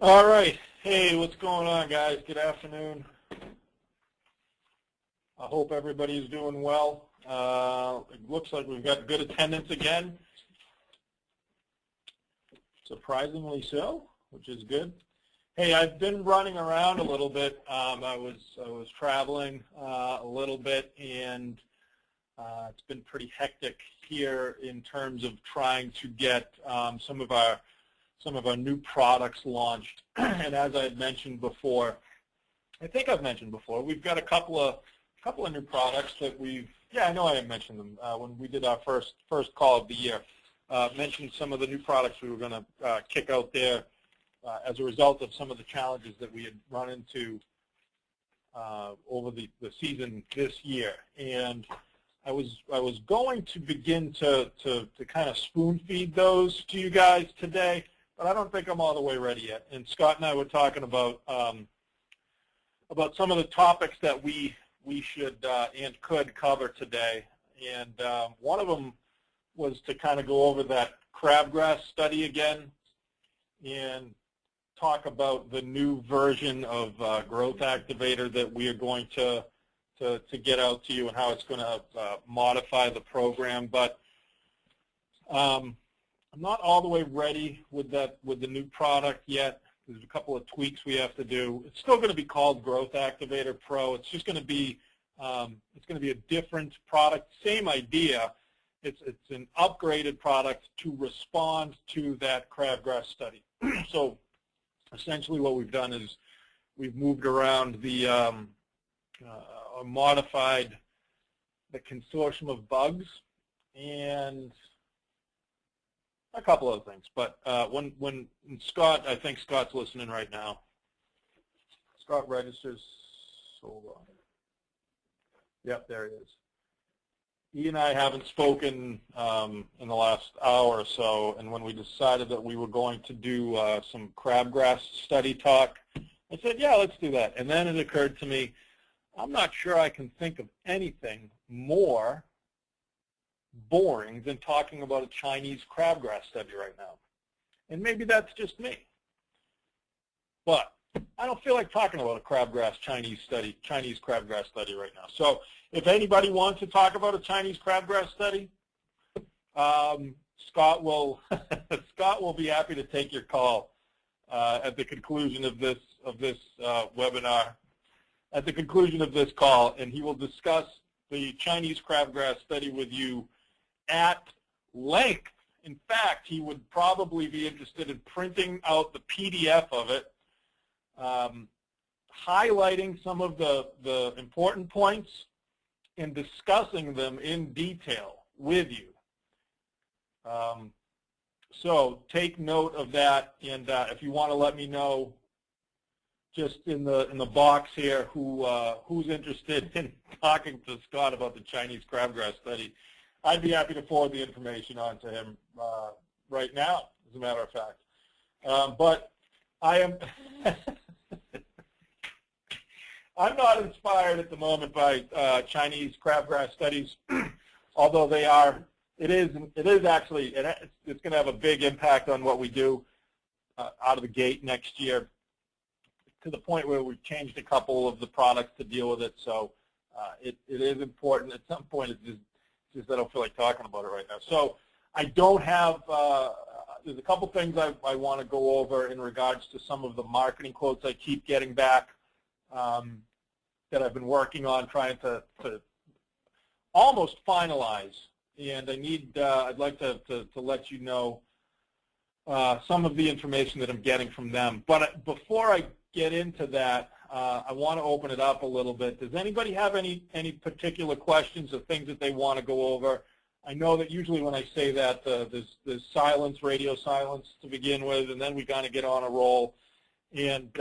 All right. Hey, what's going on, guys? Good afternoon. I hope everybody's doing well. It looks like we've got good attendance again. Surprisingly so, which is good. Hey, I've been running around a little bit. I was traveling a little bit, and it's been pretty hectic here in terms of trying to get some of our new products launched. And as I had mentioned before, I think I've mentioned before, we've got a couple of new products that I know I had mentioned them when we did our first call of the year. Mentioned some of the new products we were going to kick out there as a result of some of the challenges that we had run into over the season this year. And I was going to begin to kind of spoon feed those to you guys today, but I don't think I'm all the way ready yet. And Scott and I were talking about some of the topics that we should and could cover today. And one of them was to kind of go over that crabgrass study again and talk about the new version of growth activator that we are going to get out to you and how it's going to modify the program. But I'm not all the way ready with the new product yet. There's a couple of tweaks we have to do. It's still going to be called Growth Activator Pro. It's just going to be a different product, same idea. It's an upgraded product to respond to that crabgrass study. So essentially what we've done is we've moved around modified the consortium of bugs and a couple other things. But when Scott, I think Scott's listening right now. Scott registers. Hold on. Yep, there he is. He and I haven't spoken in the last hour or so, and when we decided that we were going to do some crabgrass study talk, I said, yeah, let's do that. And then it occurred to me, I'm not sure I can think of anything more boring than talking about a Chinese crabgrass study right now. And maybe that's just me. But I don't feel like talking about a Chinese crabgrass study right now. So if anybody wants to talk about a Chinese crabgrass study, Scott will be happy to take your call at the conclusion of this webinar. At the conclusion of this call, and he will discuss the Chinese crabgrass study with you at length. In fact, he would probably be interested in printing out the PDF of it, highlighting some of the important points and discussing them in detail with you. So take note of that, and if you want to let me know just in the box here who's interested in talking to Scott about the Chinese crabgrass study, I'd be happy to forward the information on to him right now, as a matter of fact. But I am I'm not inspired at the moment by Chinese crabgrass studies, although they are. It is actually it's going to have a big impact on what we do out of the gate next year, to the point where we've changed a couple of the products to deal with it. So it is important. At some point, it's just I don't feel like talking about it right now. So I don't have, there's a couple things I want to go over in regards to some of the marketing quotes I keep getting back that I've been working on, trying to almost finalize. And I'd like to let you know some of the information that I'm getting from them. But before I get into that, I want to open it up a little bit. Does anybody have any particular questions or things that they want to go over? I know that usually when I say that, there's silence, radio silence to begin with, and then we kind of get on a roll and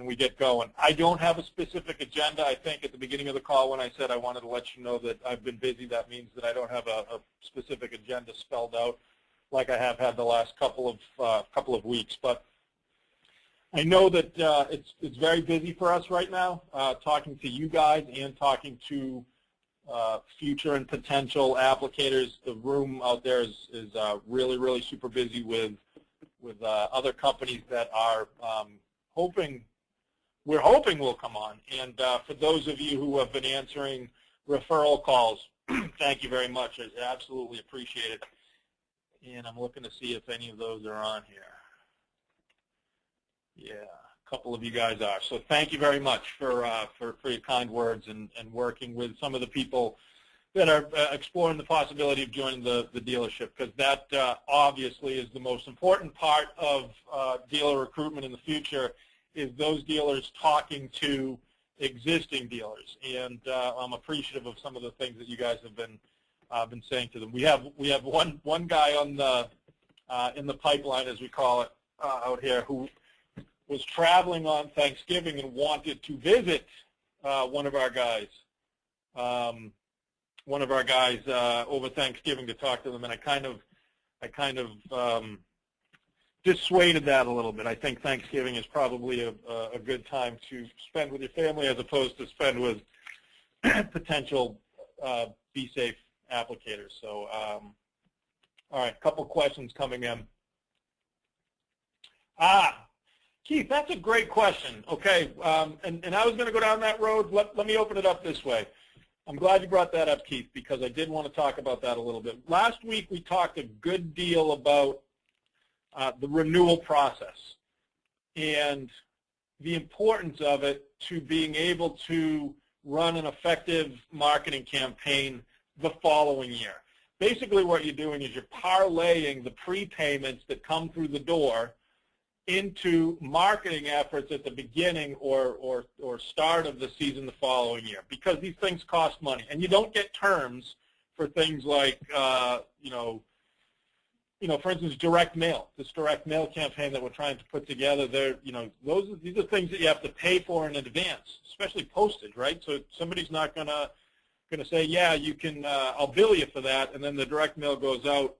we get going. I don't have a specific agenda. I think at the beginning of the call when I said I wanted to let you know that I've been busy, that means that I don't have a specific agenda spelled out like I have had the last couple of weeks. But I know that it's very busy for us right now, talking to you guys and talking to future and potential applicators. The room out there is really, really super busy with other companies that are we're hoping will come on. And for those of you who have been answering referral calls, thank you very much. I absolutely appreciate it. And I'm looking to see if any of those are on here. Yeah, a couple of you guys are. So thank you very much for your kind words and working with some of the people that are exploring the possibility of joining the dealership, because that obviously is the most important part of dealer recruitment in the future, is those dealers talking to existing dealers. And I'm appreciative of some of the things that you guys have been saying to them. We have one guy on the in the pipeline, as we call it, out here, who was traveling on Thanksgiving and wanted to visit one of our guys over Thanksgiving to talk to them, and I kind of dissuaded that a little bit. I think Thanksgiving is probably a good time to spend with your family as opposed to spend with potential BeeSafe applicators. So, all right, a couple questions coming in. Keith, that's a great question. Okay, and I was going to go down that road. Let me open it up this way. I'm glad you brought that up, Keith, because I did want to talk about that a little bit. Last week we talked a good deal about the renewal process and the importance of it to being able to run an effective marketing campaign the following year. Basically what you're doing is you're parlaying the prepayments that come through the door into marketing efforts at the beginning or start of the season the following year, because these things cost money, and you don't get terms for things like for instance, direct mail. This direct mail campaign that we're trying to put together, these are things that you have to pay for in advance, especially postage, right? So somebody's not gonna say, yeah, you can, I'll bill you for that, and then the direct mail goes out,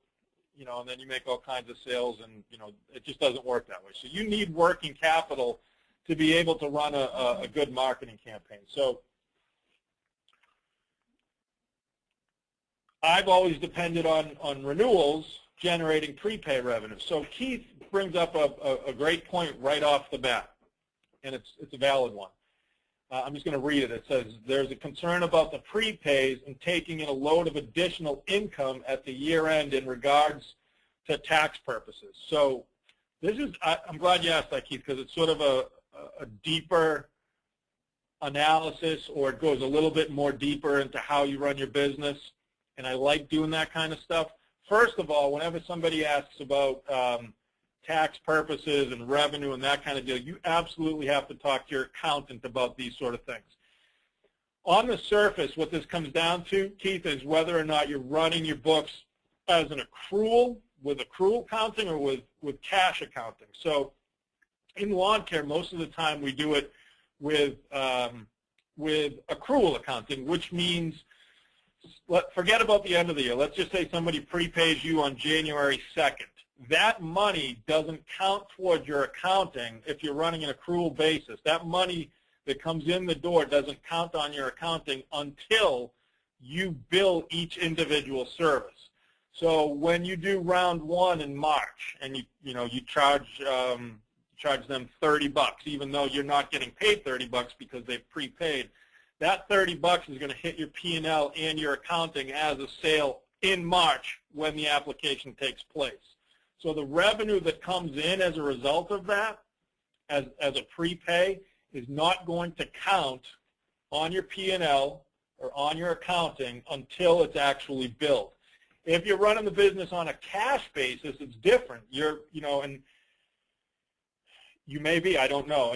and then you make all kinds of sales, and it just doesn't work that way. So you need working capital to be able to run a good marketing campaign. So I've always depended on renewals generating prepay revenue. So Keith brings up a great point right off the bat, and it's a valid one. I'm just going to read it. It says, there's a concern about the prepays and taking in a load of additional income at the year end in regards to tax purposes. So this is, I'm glad you asked that, Keith, because it's sort of a deeper analysis, or it goes a little bit more deeper into how you run your business, and I like doing that kind of stuff. First of all, whenever somebody asks about tax purposes and revenue and that kind of deal, you absolutely have to talk to your accountant about these sort of things. On the surface, what this comes down to, Keith, is whether or not you're running your books as an accrual, with accrual accounting, or with cash accounting. So in lawn care, most of the time we do it with accrual accounting, which means, forget about the end of the year. Let's just say somebody prepays you on January 2nd. That money doesn't count towards your accounting if you're running an accrual basis. That money that comes in the door doesn't count on your accounting until you bill each individual service. So when you do round one in March and you charge them $30, even though you're not getting paid $30 because they've prepaid, that $30 is going to hit your P&L and your accounting as a sale in March when the application takes place. So the revenue that comes in as a result of that, as a prepay, is not going to count on your P&L or on your accounting until it's actually billed. If you're running the business on a cash basis, it's different. And you may be, I don't know,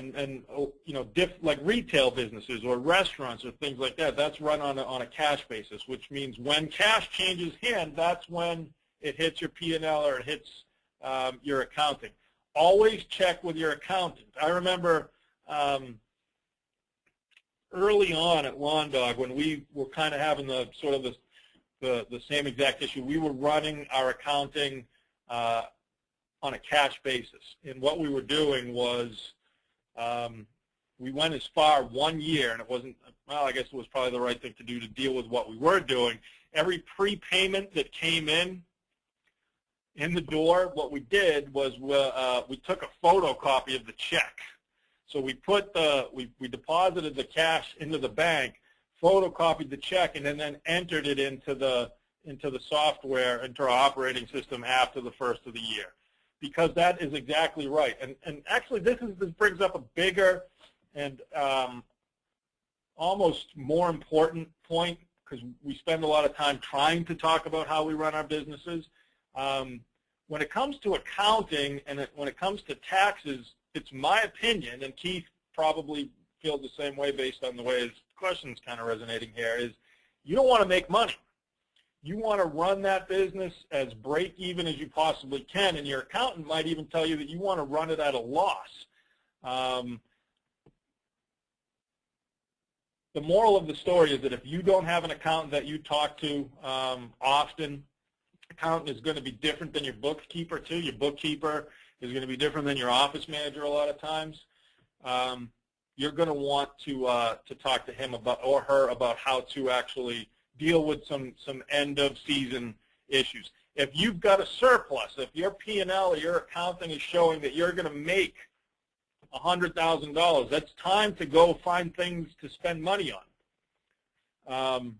like retail businesses or restaurants or things like that, that's run on a cash basis, which means when cash changes hands, that's when it hits your P&L or it hits your accounting. Always check with your accountant. I remember early on at Lawn Dog, when we were kind of having the same exact issue, we were running our accounting on a cash basis. And what we were doing was we went as far 1 year, and it wasn't, well, I guess it was probably the right thing to do to deal with what we were doing. Every prepayment that came in, in the door, what we did was we took a photocopy of the check. So we we deposited the cash into the bank, photocopied the check, and then entered it into the software, into our operating system after the first of the year. Because that is exactly right. And actually this brings up a bigger and almost more important point, because we spend a lot of time trying to talk about how we run our businesses. When it comes to accounting and when it comes to taxes, it's my opinion, and Keith probably feels the same way based on the way his question's kind of resonating here, is you don't want to make money. You want to run that business as break even as you possibly can, and your accountant might even tell you that you want to run it at a loss. The moral of the story is that if you don't have an accountant that you talk to often, accountant is going to be different than your bookkeeper too. Your bookkeeper is going to be different than your office manager a lot of times. You're going to want to talk to him about, or her about, how to actually deal with some end of season issues. If you've got a surplus, if your P&L or your accounting is showing that you're going to make $100,000, that's time to go find things to spend money on,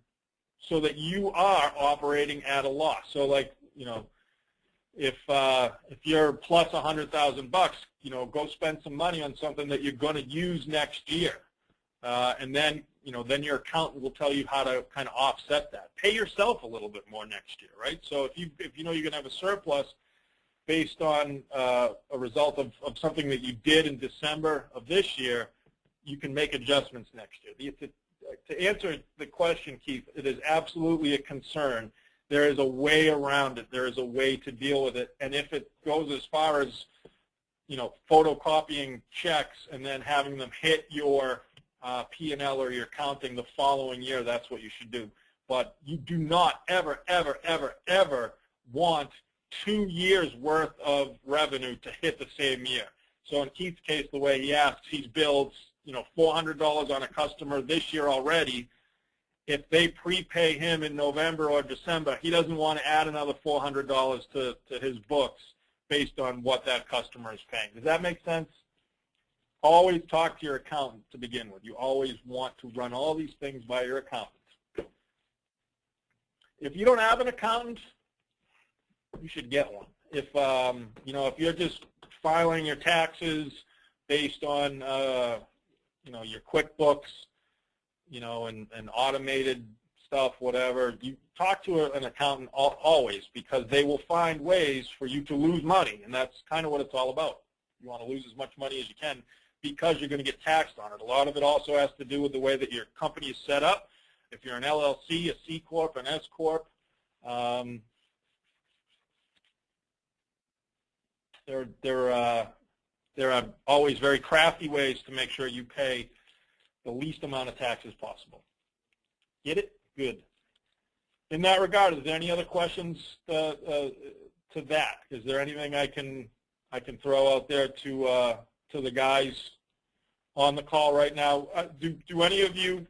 so that you are operating at a loss. So, like, you know, if you're plus $100,000, you know, go spend some money on something that you're going to use next year, and then, you know, then your accountant will tell you how to kind of offset that. Pay yourself a little bit more next year, right? So if you know you're going to have a surplus based on a result of something that you did in December of this year, you can make adjustments next year. To answer the question, Keith, it is absolutely a concern. There is a way around it. There is a way to deal with it. And if it goes as far as, you know, photocopying checks and then having them hit your P&L or your accounting the following year, that's what you should do. But you do not ever, ever, ever, ever want 2 years worth of revenue to hit the same year. So in Keith's case, the way he asks, he's billed, you know, $400 on a customer this year already. If they prepay him in November or December, he doesn't want to add another $400 to his books based on what that customer is paying. Does that make sense? Always talk to your accountant to begin with. You always want to run all these things by your accountant. If you don't have an accountant, you should get one. If you know, if you're just filing your taxes based on you know, your QuickBooks, you know, and automated stuff, whatever, you talk to an accountant always, because they will find ways for you to lose money, and that's kind of what it's all about. You want to lose as much money as you can because you're going to get taxed on it. A lot of it also has to do with the way that your company is set up. If you're an LLC, a C Corp, an S Corp, there are always very crafty ways to make sure you pay the least amount of tax as possible. Get it? Good. In that regard, is there any other questions to that? Is there anything I can throw out there to the guys on the call right now? Do any of you?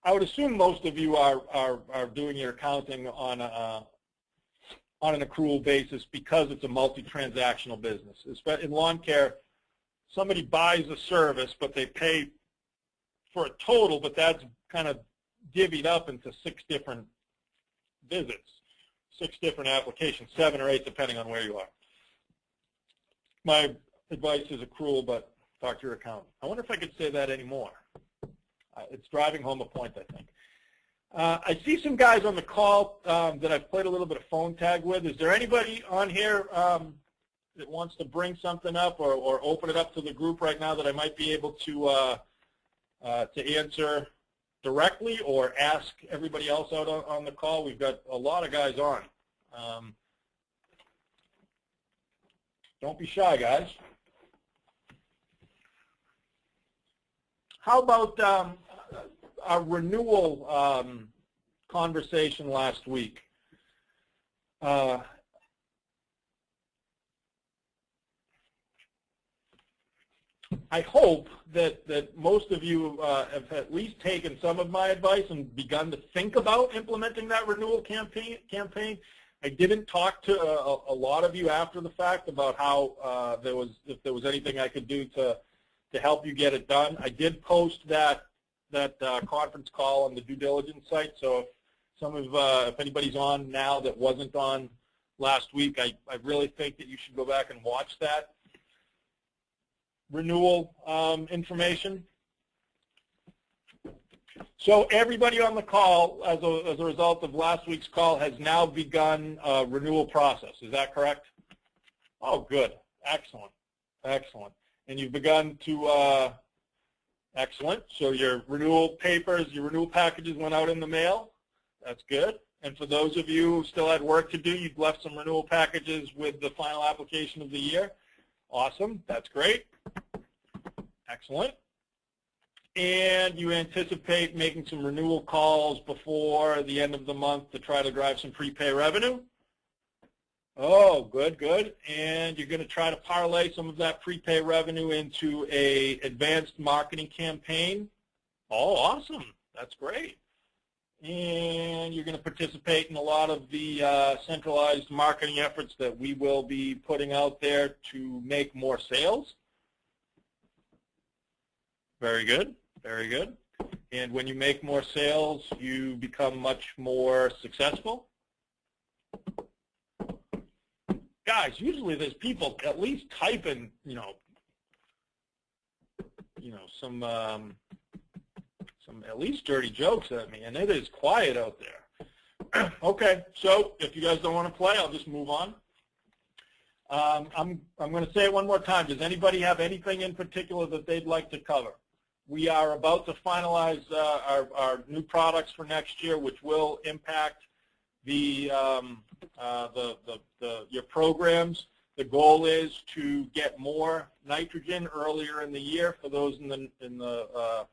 I would assume most of you are doing your accounting on an accrual basis because it's a multi-transactional business. In lawn care, somebody buys a service, but they pay for a total, but that's kind of divvied up into 6 different visits, 6 different applications, 7 or 8 depending on where you are. My advice is accrual, but talk to your accountant. I wonder if I could say that anymore. It's driving home a point, I think. I see some guys on the call that I've played a little bit of phone tag with. Is there anybody on here that wants to bring something up or open it up to the group right now that I might be able to answer directly or ask everybody else out on the call? We've got a lot of guys on. Don't be shy, guys. How about our renewal conversation last week? I hope that most of you have at least taken some of my advice and begun to think about implementing that renewal campaign. I didn't talk to a lot of you after the fact about how if there was anything I could do to help you get it done. I did post that conference call on the due diligence site. So if anybody's on now that wasn't on last week, I really think that you should go back and watch that renewal information. So everybody on the call, as a result of last week's call, has now begun a renewal process. Is that correct? Oh, good. Excellent. Excellent. And you've begun to, excellent. So your renewal papers, your renewal packages went out in the mail. That's good. And for those of you who still had work to do, you've left some renewal packages with the final application of the year. Awesome. That's great. Excellent. And you anticipate making some renewal calls before the end of the month to try to drive some prepay revenue? Oh, good, good. And you're going to try to parlay some of that prepay revenue into an advanced marketing campaign? Oh, awesome. That's great. And you're going to participate in a lot of the centralized marketing efforts that we will be putting out there to make more sales? Very good. Very good. And when you make more sales, you become much more successful? Guys, usually there's people at least typing, some at least dirty jokes at me, and it is quiet out there. Okay, so if you guys don't want to play, I'll just move on. I'm going to say it one more time. Does anybody have anything in particular that they'd like to cover? We are about to finalize our new products for next year, which will impact your programs. The goal is to get more nitrogen earlier in the year for those in the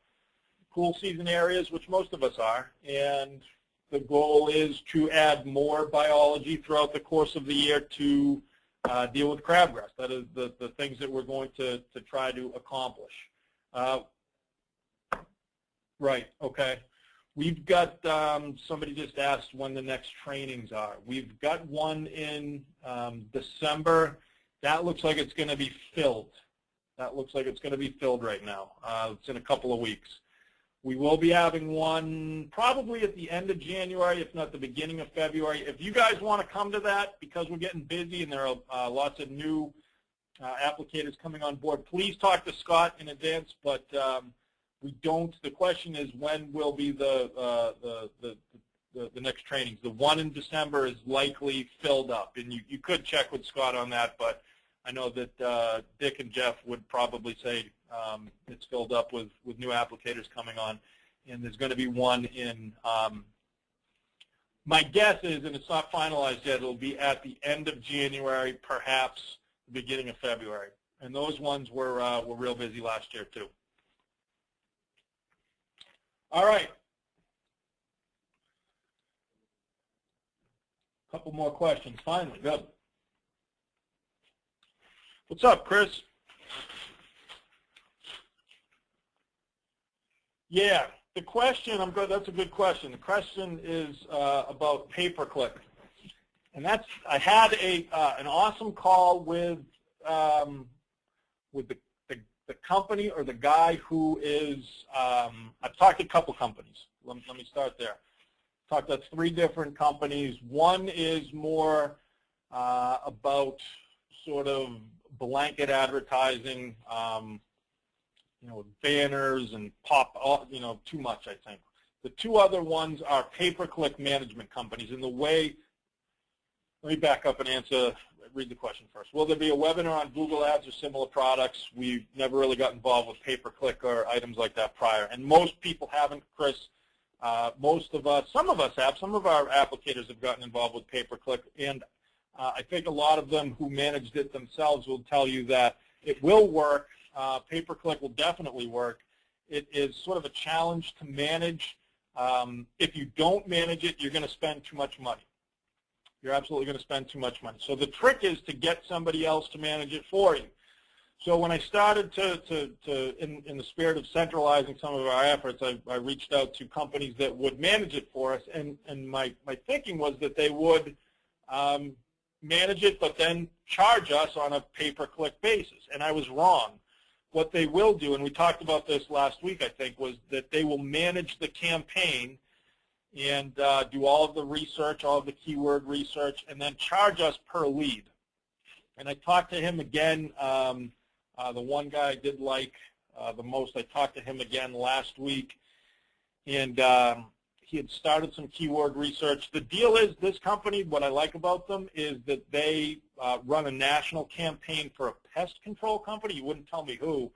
cool season areas, which most of us are, and the goal is to add more biology throughout the course of the year to deal with crabgrass. That is the things that we're going to try to accomplish. Right, okay. We've got, somebody just asked when the next trainings are. We've got one in December. That looks like it's going to be filled. That looks like it's going to be filled right now. It's in a couple of weeks. We will be having one probably at the end of January, if not the beginning of February. If you guys want to come to that, because we're getting busy and there are lots of new applicators coming on board, please talk to Scott in advance, but we don't. The question is, when will be the next trainings? The one in December is likely filled up, and you could check with Scott on that, but I know that Dick and Jeff would probably say it's filled up with new applicators coming on, and there's going to be one in, my guess is, and it's not finalized yet, it'll be at the end of January, perhaps the beginning of February. And those ones were real busy last year too. All right. A couple more questions, finally. Good. What's up, Chris? Yeah, the question, that's a good question. The question is about pay-per-click. And I had an awesome call with the company or the guy who is, I've talked to a couple companies. Let me start there. Talked to 3 different companies. One is more about sort of blanket advertising, banners and too much, I think. The 2 other ones are pay-per-click management companies. In the way, let me back up and read the question first. Will there be a webinar on Google Ads or similar products? We've never really got involved with pay-per-click or items like that prior. And most people haven't, Chris. Most of us, some of us have, some of our applicators have gotten involved with pay-per-click. And I think a lot of them who managed it themselves will tell you that it will work. Pay-per-click will definitely work. It is sort of a challenge to manage. If you don't manage it, you're going to spend too much money. You're absolutely going to spend too much money. So the trick is to get somebody else to manage it for you. So when I started in the spirit of centralizing some of our efforts, I reached out to companies that would manage it for us, and my thinking was that they would manage it, but then charge us on a pay-per-click basis. And I was wrong. What they will do, and we talked about this last week, I think, was that they will manage the campaign and do all of the research, all of the keyword research, and then charge us per lead. And I talked to him again. The one guy I did like the most, I talked to him again last week, and he had started some keyword research. The deal is, this company, what I like about them is that they run a national campaign for a pest control company. You wouldn't tell me who,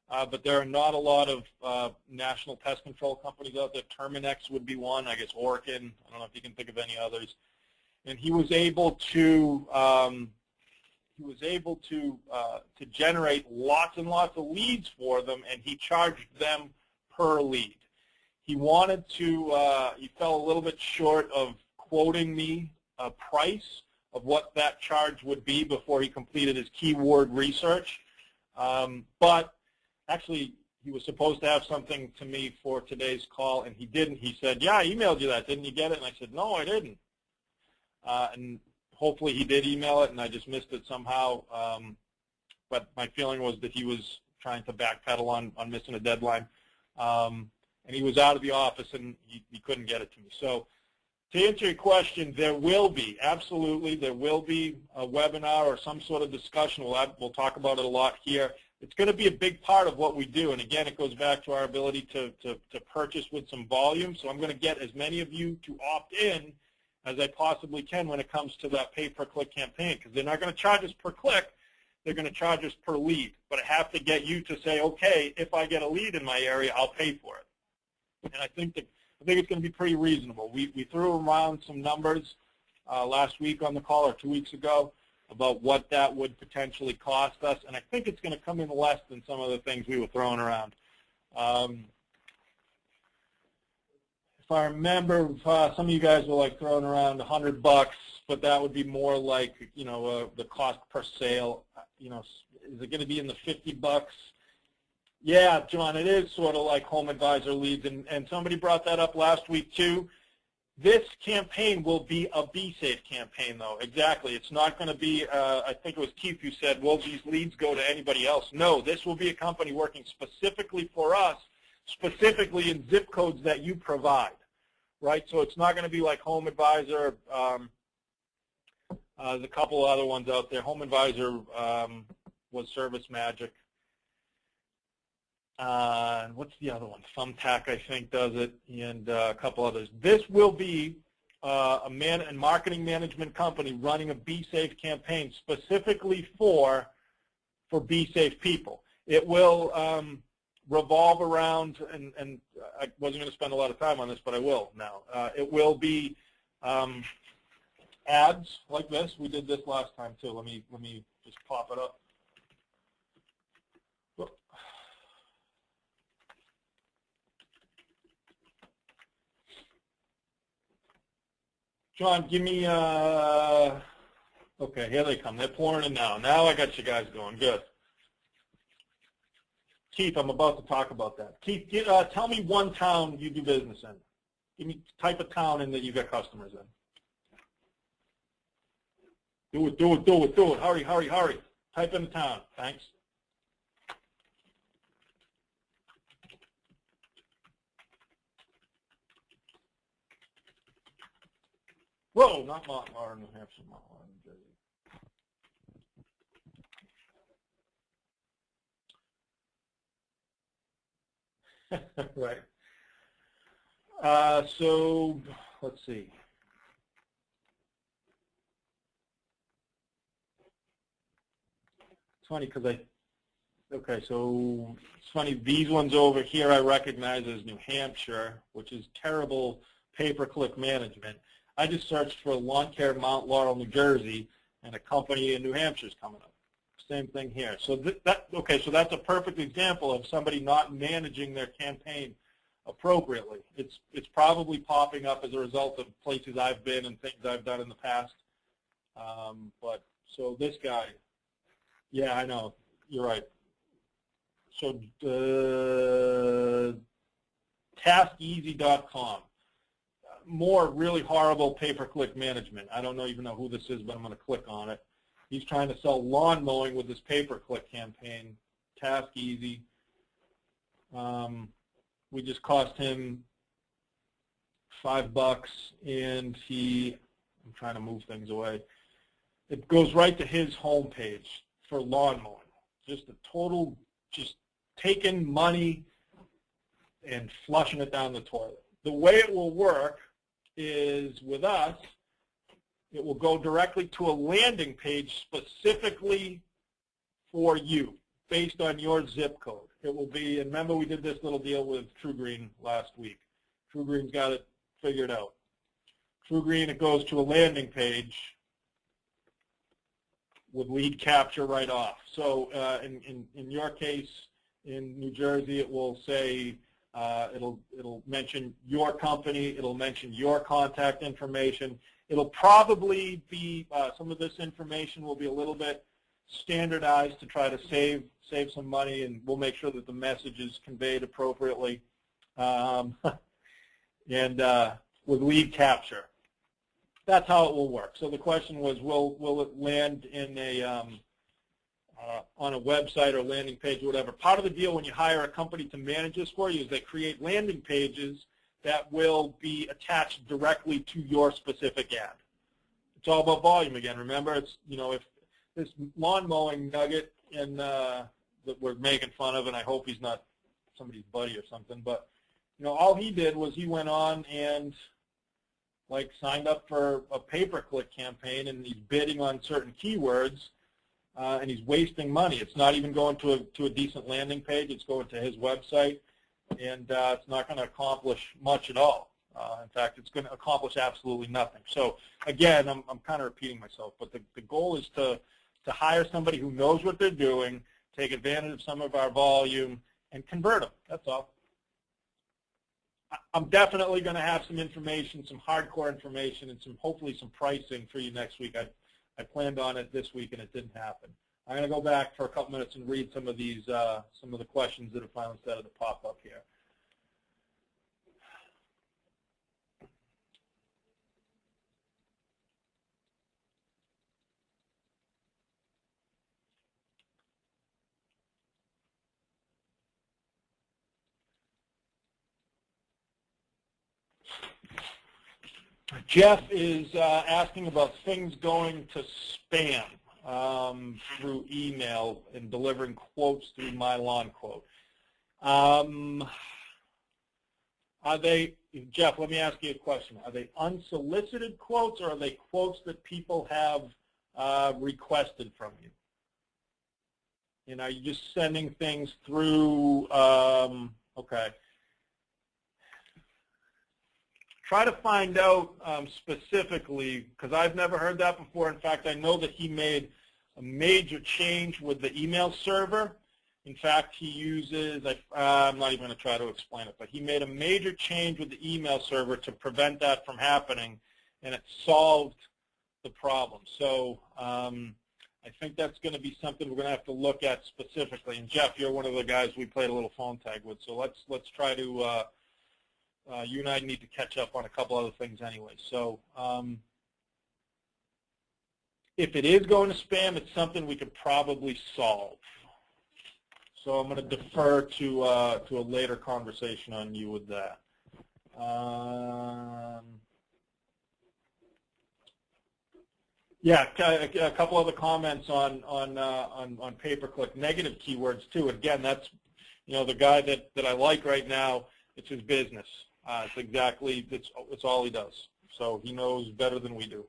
but there are not a lot of national pest control companies out there. Terminex would be one, I guess Orkin. I don't know if you can think of any others. And he was able to generate lots and lots of leads for them, and he charged them per lead. He wanted to, he fell a little bit short of quoting me a price of what that charge would be before he completed his keyword research. But actually, he was supposed to have something to me for today's call, and he didn't. He said, yeah, I emailed you that. Didn't you get it? And I said, no, I didn't. And hopefully he did email it, and I just missed it somehow. But my feeling was that he was trying to backpedal on missing a deadline. And he was out of the office, and he couldn't get it to me. So to answer your question, there will be, absolutely, there will be a webinar or some sort of discussion. We'll talk about it a lot here. It's going to be a big part of what we do. And again, it goes back to our ability to purchase with some volume. So I'm going to get as many of you to opt in as I possibly can when it comes to that pay-per-click campaign, because they're not going to charge us per click. They're going to charge us per lead. But I have to get you to say, okay, if I get a lead in my area, I'll pay for it. And I think it's going to be pretty reasonable. We threw around some numbers last week on the call, or 2 weeks ago, about what that would potentially cost us, and I think it's going to come in less than some of the things we were throwing around. If I remember, some of you guys were like throwing around $100, but that would be more like, you know, the cost per sale. You know, is it going to be in the $50? Yeah, John, it is sort of like Home Advisor leads, and somebody brought that up last week too. This campaign will be a BeeSafe campaign, though. Exactly. It's not going to be, I think it was Keith who said, will these leads go to anybody else? No, this will be a company working specifically for us, specifically in zip codes that you provide, right? So it's not going to be like Home Advisor. There's a couple of other ones out there. Home Advisor was Service Magic. What's the other one? Thumbtack, I think, does it, and a couple others. This will be a marketing management company running a BeeSafe campaign specifically for BeeSafe people. It will revolve around, and I wasn't going to spend a lot of time on this, but I will now. It will be ads like this. We did this last time too. Let me just pop it up. John, give me, okay, here they come. They're pouring in now. Now I got you guys going. Good. Keith, I'm about to talk about that. Keith, tell me one town you do business in. Give me, type a town in that you got customers in. Do it, do it, do it, do it. Hurry, hurry, hurry. Type in the town. Thanks. Whoa, not Mount Laurel, New Hampshire, Mount Laurel, New Jersey. Right. So let's see. It's funny because okay, so it's funny, these ones over here I recognize as New Hampshire, which is terrible pay-per-click management. I just searched for lawn care Mount Laurel, New Jersey, and a company in New Hampshire is coming up. Same thing here. So okay, so that's a perfect example of somebody not managing their campaign appropriately. It's probably popping up as a result of places I've been and things I've done in the past. But so this guy, yeah, I know, you're right. So TaskEasy.com. more really horrible pay-per-click management. I don't even know who this is, but I'm going to click on it. He's trying to sell lawn mowing with this pay-per-click campaign. Task easy. We just cost him $5, and I'm trying to move things away. It goes right to his homepage for lawn mowing. Just a total, just taking money and flushing it down the toilet. The way it will work is with us, it will go directly to a landing page specifically for you based on your zip code. It will be, and remember we did this little deal with TrueGreen last week. TrueGreen's got it figured out. TrueGreen, it goes to a landing page with lead capture right off. So in your case, in New Jersey, it will say, it'll mention your company, it'll mention your contact information. It'll probably be, some of this information will be a little bit standardized to try to save some money, and we'll make sure that the message is conveyed appropriately. And with lead capture. That's how it will work. So the question was, will it land in a on a website or landing page or whatever? Part of the deal when you hire a company to manage this for you is they create landing pages that will be attached directly to your specific ad. It's all about volume again. Remember, it's, you know, if this lawn mowing nugget and that we're making fun of, and I hope he's not somebody's buddy or something, but you know, all he did was he went on and like signed up for a pay-per-click campaign, and he's bidding on certain keywords, and he's wasting money. It's not even going to a decent landing page. It's going to his website, and it's not going to accomplish much at all. In fact, it's going to accomplish absolutely nothing. So again, I'm kind of repeating myself, but the goal is to hire somebody who knows what they're doing, take advantage of some of our volume, and convert them. That's all. I'm definitely going to have some information, some hardcore information, and hopefully some pricing for you next week. I planned on it this week, and it didn't happen. I'm going to go back for a couple minutes and read some of these, some of the questions that have finally started to pop up here. Jeff is asking about things going to spam through email and delivering quotes through My Lawn Quote. Are they, Jeff, let me ask you a question. Are they unsolicited quotes, or are they quotes that people have requested from you? And are you just sending things through, okay. Try to find out specifically, because I've never heard that before. In fact, I know that he made a major change with the email server. In fact, he uses, I'm not even going to try to explain it, but he made a major change with the email server to prevent that from happening, and it solved the problem. So I think that's going to be something we're going to have to look at specifically. And Jeff, you're one of the guys we played a little phone tag with, so let's try to you and I need to catch up on a couple other things anyway. So if it is going to spam, it's something we could probably solve. So I'm going to defer to a later conversation on you with that. Yeah, a couple other comments on pay-per-click negative keywords too. Again, that's, you know, the guy that I like right now. It's his business. It's exactly, it's all he does. So he knows better than we do.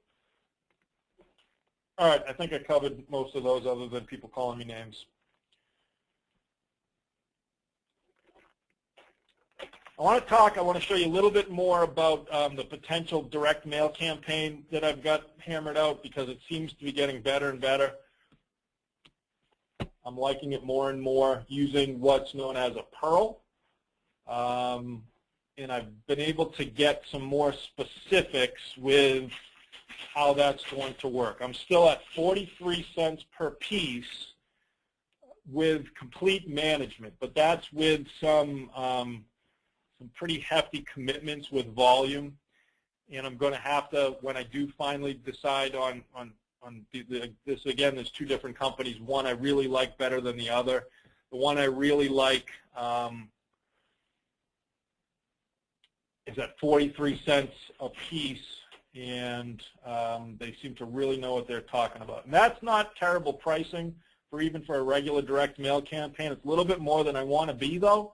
All right, I think I covered most of those other than people calling me names. I want to show you a little bit more about the potential direct mail campaign that I've got hammered out, because it seems to be getting better and better. I'm liking it more and more, using what's known as a Pearl. And I've been able to get some more specifics with how that's going to work. I'm still at 43 cents per piece with complete management, but that's with some pretty hefty commitments with volume. and I'm going to have to, when I do finally decide on this, again, there's two different companies. One I really like better than the other. The one I really like is at 43 cents a piece, and they seem to really know what they're talking about. And that's not terrible pricing for even for a regular direct mail campaign. It's a little bit more than I want to be, though.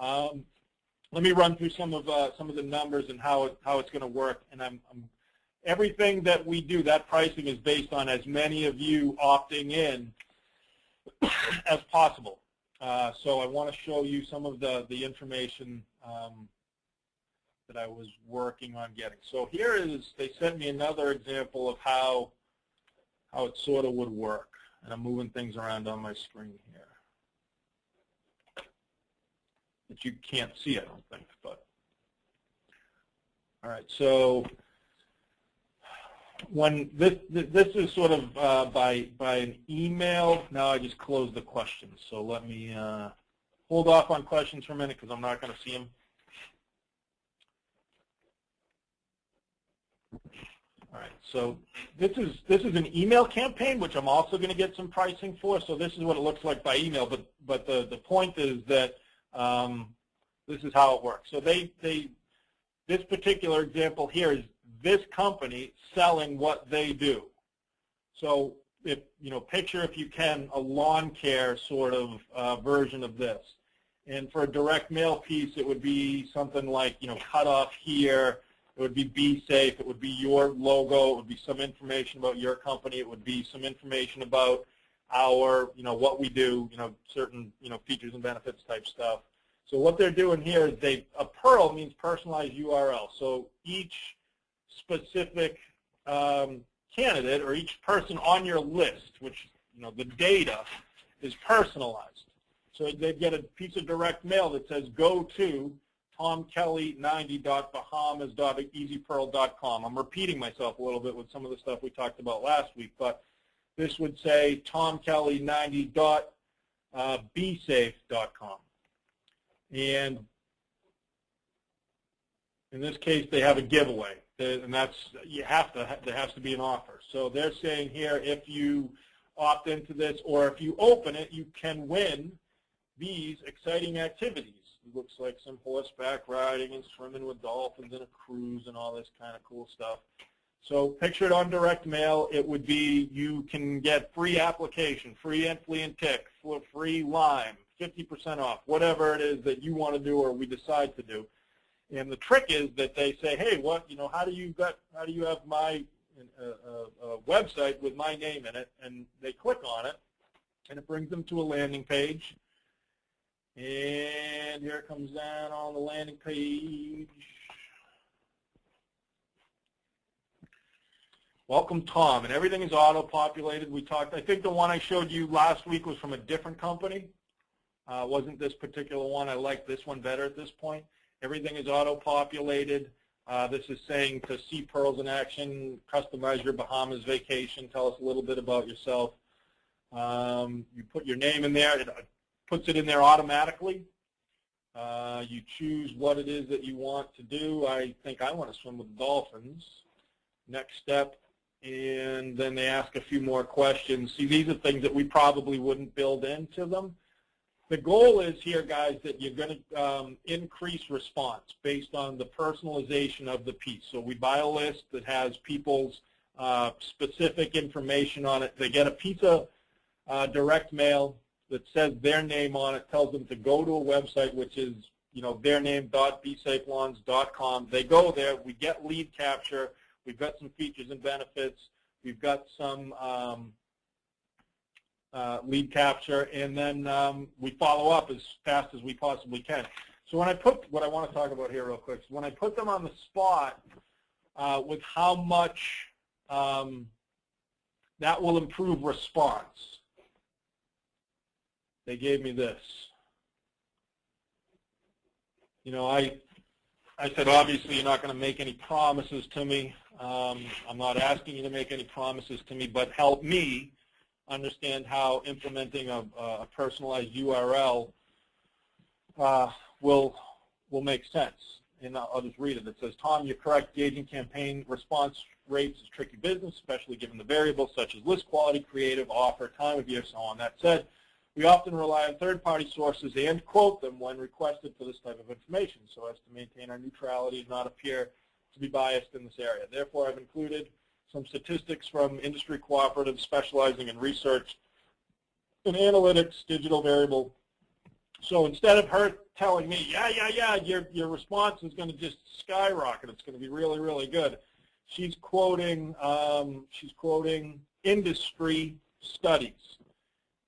Let me run through some of the numbers and how it's going to work. And everything that we do, that pricing is based on as many of you opting in as possible. So I want to show you some of the information that I was working on getting. So here is, they sent me another example of how it sort of would work. And I'm moving things around on my screen here. That you can't see, I don't think, but. All right, so when this is sort of by an email. Now I just closed the questions, so let me hold off on questions for a minute because I'm not going to see them. All right, so this is an email campaign, which I'm also going to get some pricing for. So this is what it looks like by email, but the point is that this is how it works. So this particular example here is this company selling what they do. So if picture, if you can, a lawn care sort of version of this. And for a direct mail piece, it would be something like cut off here. It would be BeeSafe. It would be your logo. It would be some information about your company. It would be some information about our, what we do, certain, features and benefits type stuff. So what they're doing here is a PURL means personalized URL. So each specific candidate or each person on your list, which, the data is personalized. So they get a piece of direct mail that says go to tomkelly90.bahamas.easypearl.com. I'm repeating myself a little bit with some of the stuff we talked about last week, but this would say tomkelly90.beesafe.com. And in this case, they have a giveaway, and there has to be an offer. So they're saying here, if you opt into this or if you open it, you can win these exciting activities. It looks like some horseback riding and swimming with dolphins and a cruise and all this kind of cool stuff. So picture it on direct mail. It would be you can get free application, free flea and tick, free Lyme, 50% off, whatever it is that you want to do or we decide to do. And the trick is that they say, hey, how do you have my website with my name in it? And they click on it, and it brings them to a landing page. And here it comes down on the landing page. Welcome, Tom. And everything is auto-populated. I think the one I showed you last week was from a different company. Wasn't this particular one. I like this one better at this point. Everything is auto-populated. This is saying to see pearls in action, customize your Bahamas vacation, tell us a little bit about yourself. You put your name in there. It puts it in there automatically. You choose what it is that you want to do. I think I want to swim with dolphins. Next step, and then they ask a few more questions. See, these are things that we probably wouldn't build into them. The goal is here, guys, that you're going to increase response based on the personalization of the piece. So we buy a list that has people's specific information on it. They get a piece of direct mail that says their name on it, tells them to go to a website, which is their name.beesafelawns.com. They go there. We get lead capture. We've got some features and benefits. We've got some lead capture, and then we follow up as fast as we possibly can. So when I put, what I want to talk about here real quick, when I put them on the spot with how much that will improve response, they gave me this. I said, obviously, you're not going to make any promises to me. I'm not asking you to make any promises to me, but help me understand how implementing a personalized URL will make sense. and I'll just read it. It says, Tom, you're correct. Gauging campaign response rates is tricky business, especially given the variables such as list quality, creative, offer, time of year, so on. That said, we often rely on third-party sources and quote them when requested for this type of information so as to maintain our neutrality and not appear to be biased in this area. Therefore, I've included some statistics from industry cooperatives specializing in research and analytics, digital variable. So instead of her telling me, yeah, your response is going to just skyrocket, it's going to be really, really good, she's quoting industry studies.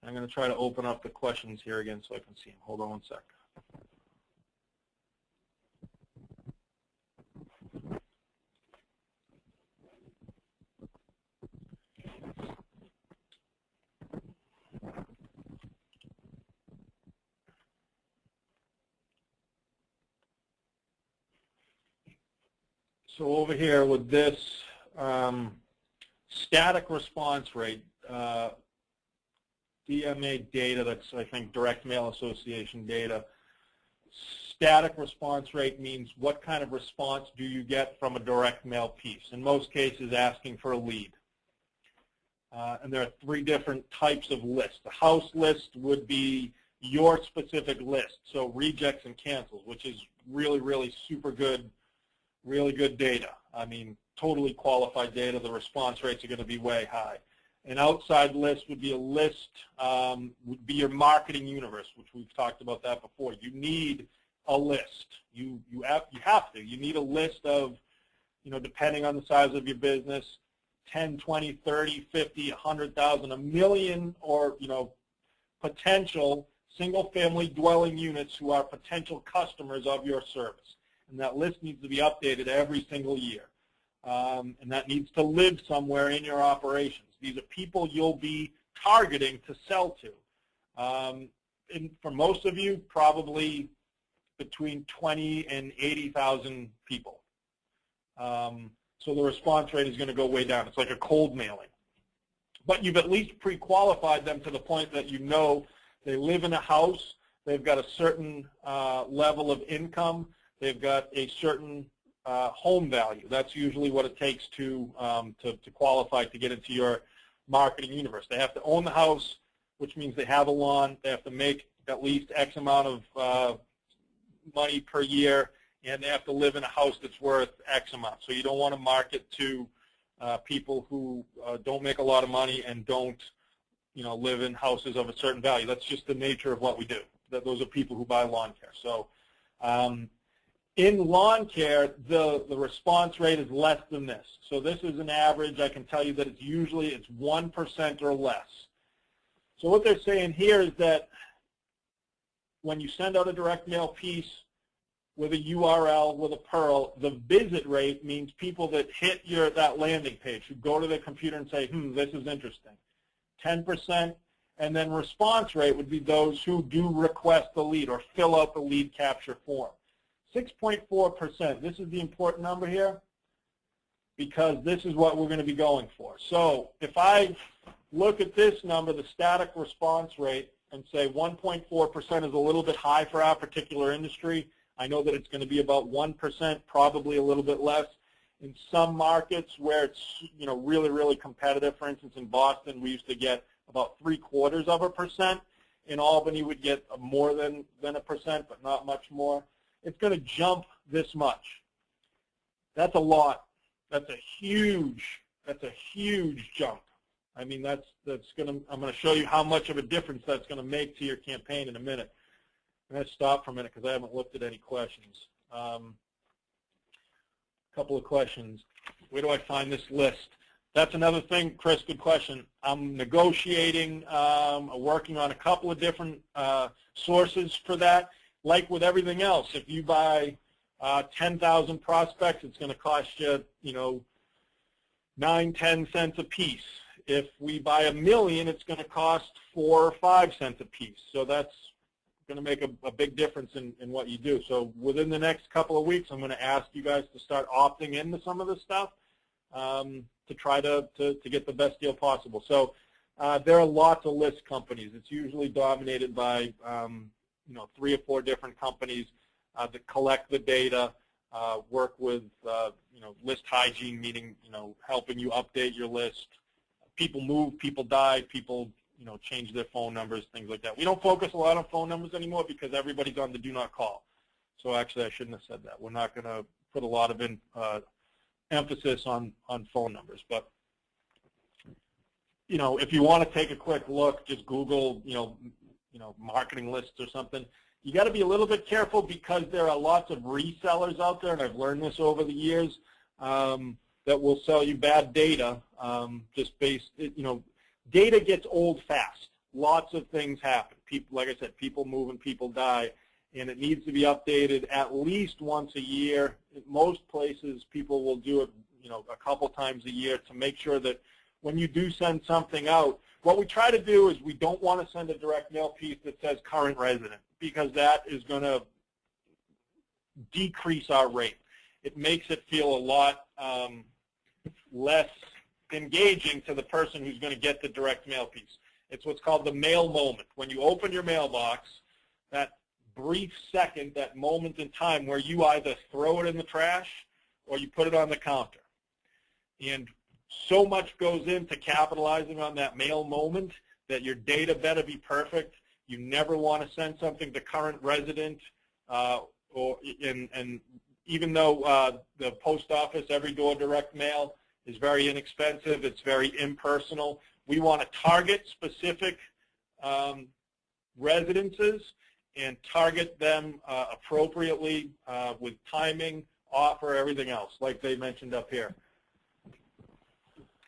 I'm going to try to open up the questions here again so I can see them. Hold on one sec. So over here with this static response rate, DMA data, that's, I think, Direct Mail Association data. Static response rate means what kind of response do you get from a direct mail piece. In most cases, asking for a lead. And there are 3 different types of lists. The house list would be your specific list, so rejects and cancels, which is really, really super good, really good data. I mean, totally qualified data. The response rates are going to be way high. An outside list would be a list, would be your marketing universe, which we've talked about that before. You need a list. You have to. You need a list of, depending on the size of your business, 10, 20, 30, 50, 100,000, a million, or, potential single-family dwelling units who are potential customers of your service. And that list needs to be updated every single year. And that needs to live somewhere in your operations. These are people you'll be targeting to sell to. And for most of you, probably between 20 and 80,000 people. So the response rate is going to go way down. It's like a cold mailing. But you've at least pre-qualified them to the point that you know they live in a house, they've got a certain level of income, they've got a certain home value. That's usually what it takes to qualify to get into your marketing universe. They have to own the house, which means they have a lawn. They have to make at least X amount of money per year, and they have to live in a house that's worth X amount. So you don't want to market to people who don't make a lot of money and don't, live in houses of a certain value. That's just the nature of what we do. Those are people who buy lawn care. So in lawn care, the response rate is less than this. So this is an average. I can tell you that it's 1% or less. So what they're saying here is that when you send out a direct mail piece with a URL, with a PURL, the visit rate means people that hit that landing page, who go to their computer and say, this is interesting. 10%, and then response rate would be those who do request the lead or fill out the lead capture form. 6.4%. This is the important number here because this is what we're going to be going for. So if I look at this number, the static response rate, and say 1.4% is a little bit high for our particular industry, I know that it's going to be about 1%, probably a little bit less. In some markets where it's really, really competitive, for instance, in Boston, we used to get about 0.75%. In Albany, we'd get more than 1%, but not much more. It's going to jump this much. That's a lot. That's a huge jump. I mean, I'm going to show you how much of a difference that's going to make to your campaign in a minute. I'm going to stop for a minute because I haven't looked at any questions. Couple of questions. Where do I find this list? That's another thing, Chris, good question. I'm negotiating, working on a couple of different sources for that. Like with everything else, if you buy 10,000 prospects, it's going to cost you, 9, 10 cents a piece. If we buy 1 million, it's going to cost 4 or 5 cents a piece. So that's going to make a big difference in what you do. So within the next couple of weeks, I'm going to ask you guys to start opting into some of this stuff to try to get the best deal possible. So there are lots of list companies. It's usually dominated by 3 or 4 different companies that collect the data. work with list hygiene, meaning helping you update your list. People move, people die, people change their phone numbers, things like that. We don't focus a lot on phone numbers anymore because everybody's on the do not call. So actually, I shouldn't have said that. We're not going to put a lot of emphasis on phone numbers. But if you want to take a quick look, just Google marketing lists or something. You got to be a little bit careful because there are lots of resellers out there, and I've learned this over the years, that will sell you bad data. Just based, data gets old fast. Lots of things happen. People, like I said, people move and people die, and it needs to be updated at least once a year. In most places, people will do it, a couple times a year to make sure that when you do send something out, what we try to do is we don't want to send a direct mail piece that says current resident because that is going to decrease our rate. It makes it feel a lot less engaging to the person who's going to get the direct mail piece. It's what's called the mail moment. When you open your mailbox, that brief second, that moment in time where you either throw it in the trash or you put it on the counter. And so much goes into capitalizing on that mail moment that your data better be perfect. You never want to send something to current resident, and even though the post office, every door direct mail is very inexpensive, it's very impersonal, we want to target specific residences and target them appropriately with timing, offer, everything else, like they mentioned up here.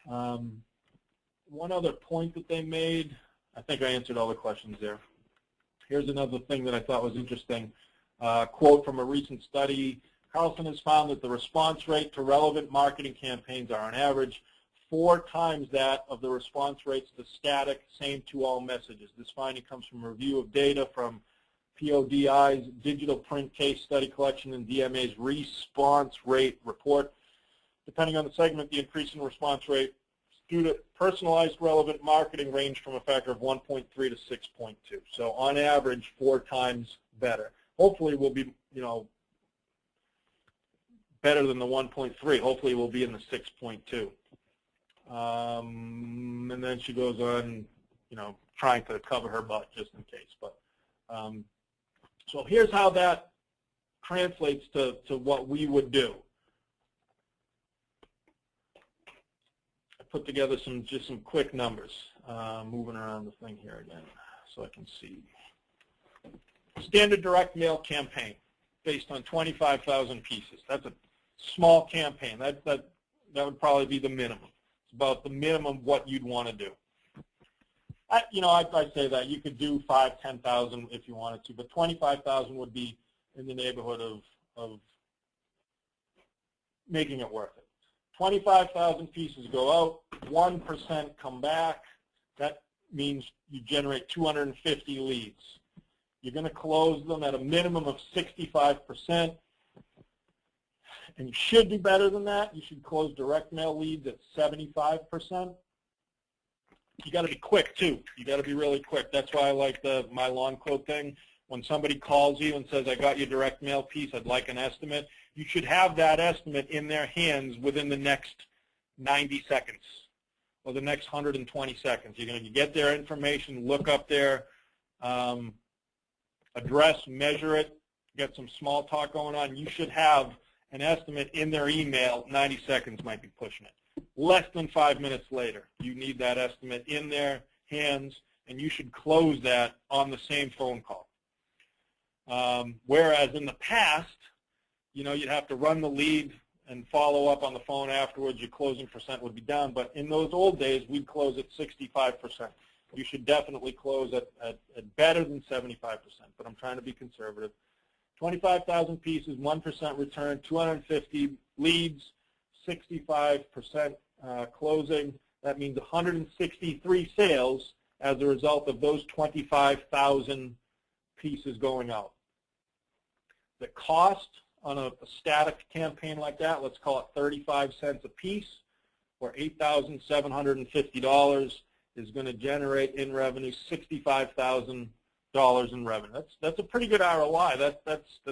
One other point that they made, I think I answered all the questions there. Here's another thing that I thought was interesting. Quote from a recent study, Carlson has found that the response rate to relevant marketing campaigns are on average 4 times that of the response rates to static same to all messages. This finding comes from a review of data from PODI's digital print case study collection and DMA's response rate report. Depending on the segment, the increase in response rate due to personalized relevant marketing range from a factor of 1.3 to 6.2. So on average, 4 times better. Hopefully we'll be, better than the 1.3. Hopefully we'll be in the 6.2. And then she goes on, trying to cover her butt just in case. But so here's how that translates to what we would do. Put together just some quick numbers, moving around the thing here again so I can see. Standard direct mail campaign based on 25,000 pieces. That's a small campaign. That would probably be the minimum. It's about the minimum what you'd want to do. I'd say that you could do 5,000, 10,000 if you wanted to, but 25,000 would be in the neighborhood of making it worth it. 25,000 pieces go out, 1% come back. That means you generate 250 leads. You're going to close them at a minimum of 65%. And you should do better than that. You should close direct mail leads at 75%. You got to be quick, too. You got to be really quick. That's why I like my long quote thing. When somebody calls you and says, I got your direct mail piece, I'd like an estimate, you should have that estimate in their hands within the next 90 seconds or the next 120 seconds. You're going to get their information, look up their address, measure it, get some small talk going on. You should have an estimate in their email. 90 seconds might be pushing it. Less than 5 minutes later, you need that estimate in their hands, and you should close that on the same phone call. Whereas in the past, you'd have to run the lead and follow up on the phone afterwards. Your closing percent would be down. But in those old days, we'd close at 65%. You should definitely close at better than 75%, but I'm trying to be conservative. 25,000 pieces, 1% return, 250 leads, 65% closing. That means 163 sales as a result of those 25,000 pieces going out. The cost on a static campaign like that, let's call it 35 cents a piece, or $8,750, is going to generate in revenue $65,000 in revenue. That's a pretty good ROI. That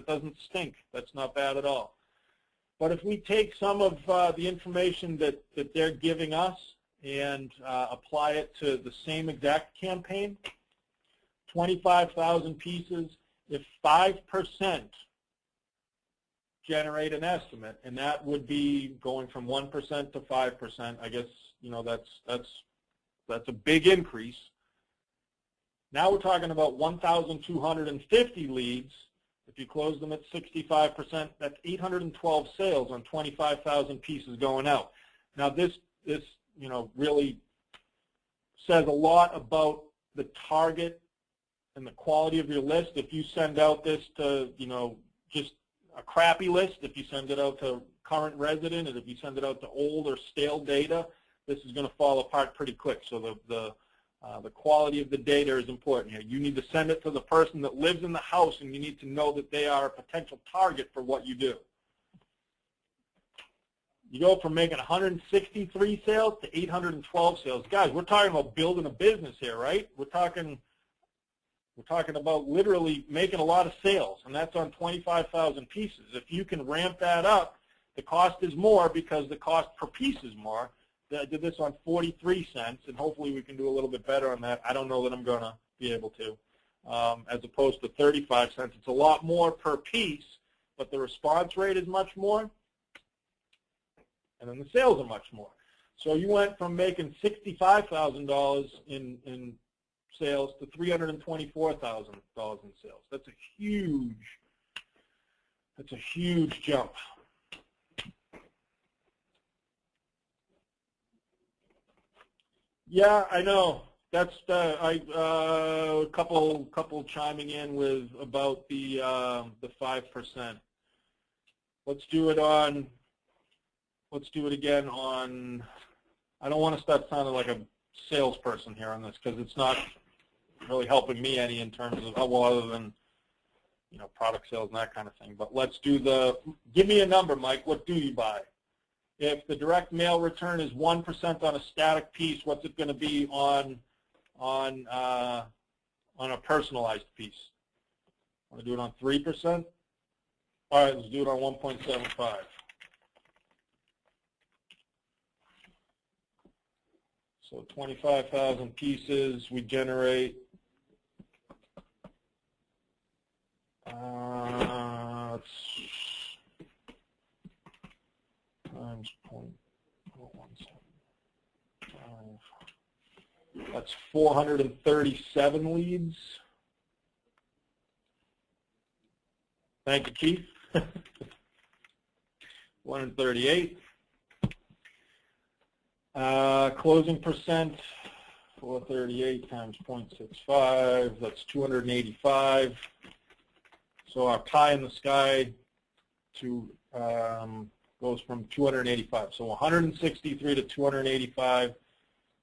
doesn't stink. That's not bad at all. But if we take some of the information that they're giving us and apply it to the same exact campaign, 25,000 pieces, if 5% generate an estimate, and that would be going from 1% to 5%, I guess, you know, that's a big increase. Now we're talking about 1,250 leads. If you close them at 65%, that's 812 sales on 25,000 pieces going out. Now this you know, really says a lot about the target and the quality of your list. If you send out this to, you know, just a crappy list, if you send it out to current resident, and if you send it out to old or stale data, this is going to fall apart pretty quick. So the quality of the data is important here. You need to send it to the person that lives in the house, and you need to know that they are a potential target for what you do. You go from making 163 sales to 812 sales. Guys, we're talking about building a business here, right? We're talking about literally making a lot of sales, and that's on 25,000 pieces. If you can ramp that up, the cost is more because the cost per piece is more. I did this on 43 cents, and hopefully we can do a little bit better on that. I don't know that I'm going to be able to. As opposed to 35 cents. It's a lot more per piece, but the response rate is much more, and then the sales are much more. So you went from making $65,000 in sales to $324,000 in sales. That's a huge jump. Yeah, I know. That's a couple chiming in with about the 5%. Let's do it again on. I don't want to start sounding like a salesperson here on this because it's not really helping me any in terms of other than, you know, product sales and that kind of thing. But let's do give me a number, Mike. What do you buy? If the direct mail return is 1% on a static piece, what's it going to be on a personalized piece? Want to do it on 3%? All right, let's do it on 1.75. So 25,000 pieces, we generate times 0.175. That's 437 leads. Thank you, Chief. 138. Closing percent, 438 times 0.65. That's 285. So our pie in the sky goes from 285. So 163 to 285.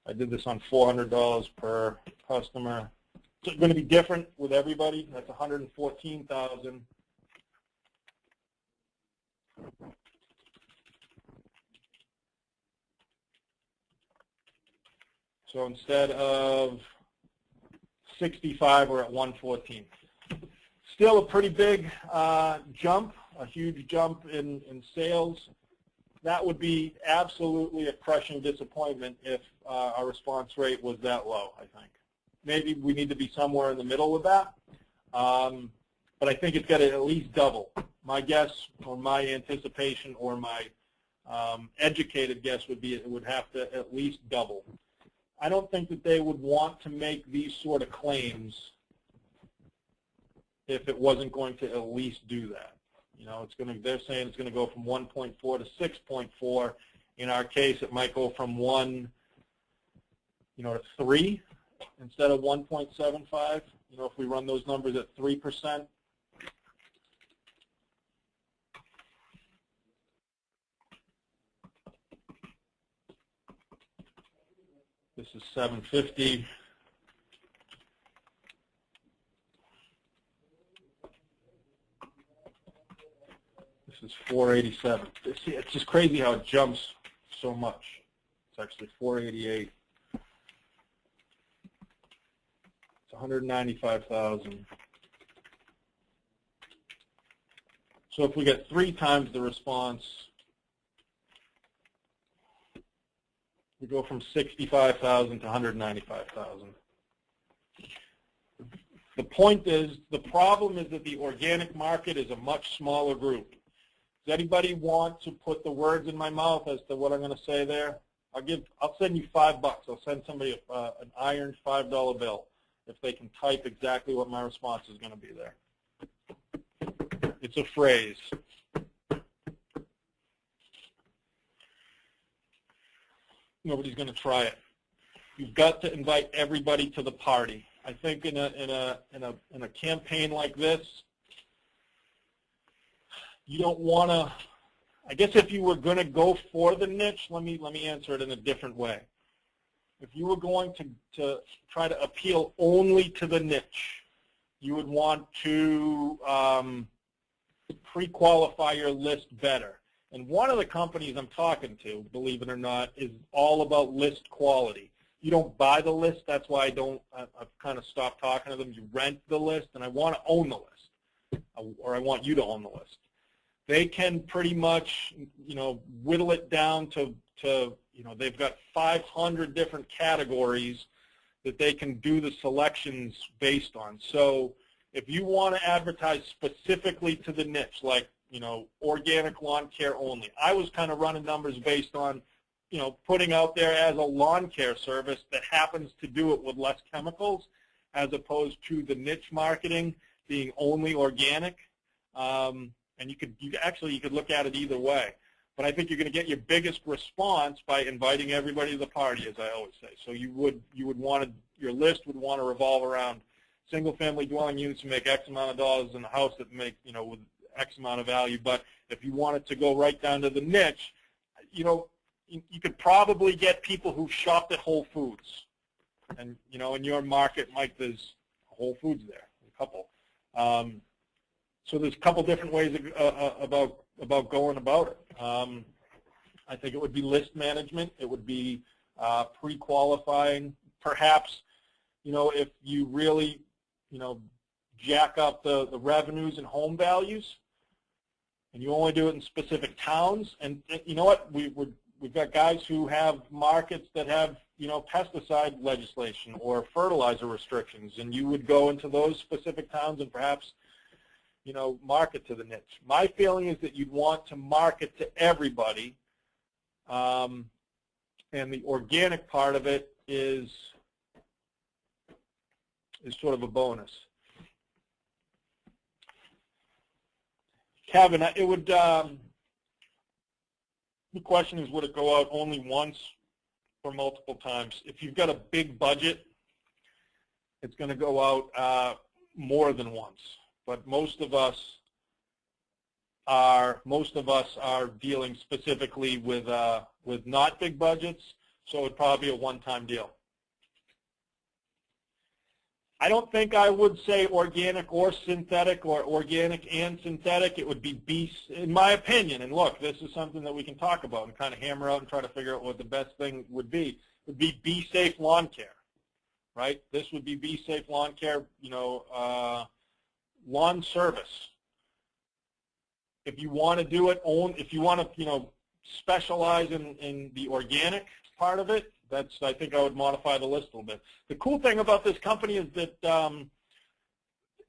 I did this on $400 per customer. It's going to be different with everybody. That's 114,000. So instead of 65, we're at 114. Still a pretty big jump, a huge jump in sales. That would be absolutely a crushing disappointment if our response rate was that low, I think. Maybe we need to be somewhere in the middle with that, but I think it's got to at least double. My guess, or my anticipation, or my educated guess would be it would have to at least double. I don't think that they would want to make these sort of claims if it wasn't going to at least do that. You know, they're saying it's going to go from 1.4 to 6.4. In our case, it might go from 1, to 3 instead of 1.75. You know, if we run those numbers at 3%. This is 750. This is 487. It's just crazy how it jumps so much. It's actually 488. It's 195,000. So if we get 3 times the response, we go from 65,000 to 195,000. The point is, the problem is that the organic market is a much smaller group. Does anybody want to put the words in my mouth as to what I'm going to say there? I'll send you $5. I'll send somebody an iron $5 bill if they can type exactly what my response is going to be there. It's a phrase. Nobody's going to try it. You've got to invite everybody to the party. I think in a campaign like this, you don't want to. I guess if you were going to go for the niche, let me answer it in a different way. If you were going to try to appeal only to the niche, you would want to pre-qualify your list better. And one of the companies I'm talking to, believe it or not, is all about list quality. You don't buy the list. That's why I've kind of stopped talking to them. You rent the list, and I want to own the list, or I want you to own the list. They can pretty much, whittle it down to they've got 500 different categories that they can do the selections based on. So if you want to advertise specifically to the niche, like, organic lawn care only, I was kind of running numbers based on, putting out there as a lawn care service that happens to do it with less chemicals, as opposed to the niche marketing being only organic. And you could look at it either way. But I think you're going to get your biggest response by inviting everybody to the party, as I always say. So you would want to, your list would want to revolve around single-family dwelling units to make X amount of dollars in a house that make, with X amount of value. But if you wanted to go right down to the niche, you could probably get people who shopped at Whole Foods. And, in your market, Mike, there's Whole Foods there, a couple. So there's a couple different ways about going about it. I think it would be list management. It would be pre-qualifying. Perhaps, if you really, jack up the revenues and home values, and you only do it in specific towns. And you know what? We've got guys who have markets that have, pesticide legislation or fertilizer restrictions, and you would go into those specific towns and perhaps, market to the niche. My feeling is that you'd want to market to everybody, and the organic part of it is sort of a bonus. Kevin, it would. The question is, would it go out only once or multiple times? If you've got a big budget, it's going to go out more than once. But most of us are dealing specifically with not big budgets, so it'd probably be a one-time deal. I don't think I would say organic or synthetic or organic and synthetic. It would be in my opinion, and look, this is something that we can talk about and kind of hammer out and try to figure out what the best thing would be. It would be BeeSafe lawn care, right? This would be BeeSafe lawn care, lawn service. If you want to do it, if you want to, specialize in the organic part of it, I think I would modify the list a little bit. The cool thing about this company is that,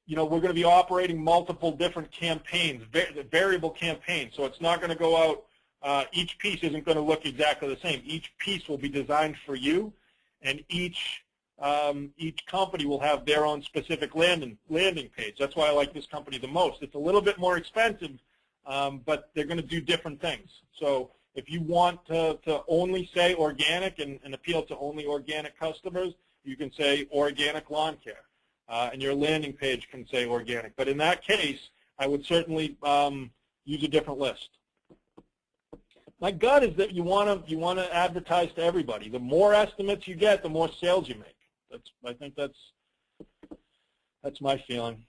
we're going to be operating multiple different campaigns, variable campaigns. So it's not going to go out, each piece isn't going to look exactly the same. Each piece will be designed for you, and each company will have their own specific landing page. That's why I like this company the most. It's a little bit more expensive, but they're going to do different things. So if you want to only say organic and appeal to only organic customers, you can say organic lawn care, and your landing page can say organic. But in that case, I would certainly use a different list. My gut is that you want to advertise to everybody. The more estimates you get, the more sales you make. I think that's my feeling.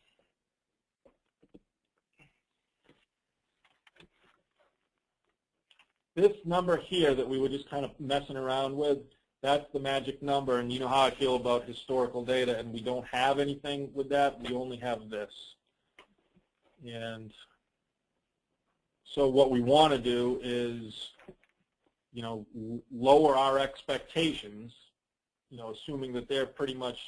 This number here that we were just kind of messing around with, that's the magic number, and you know how I feel about historical data, and we don't have anything with that. We only have this. And So what we want to do is, you know, lower our expectations, you know, assuming that they're pretty much,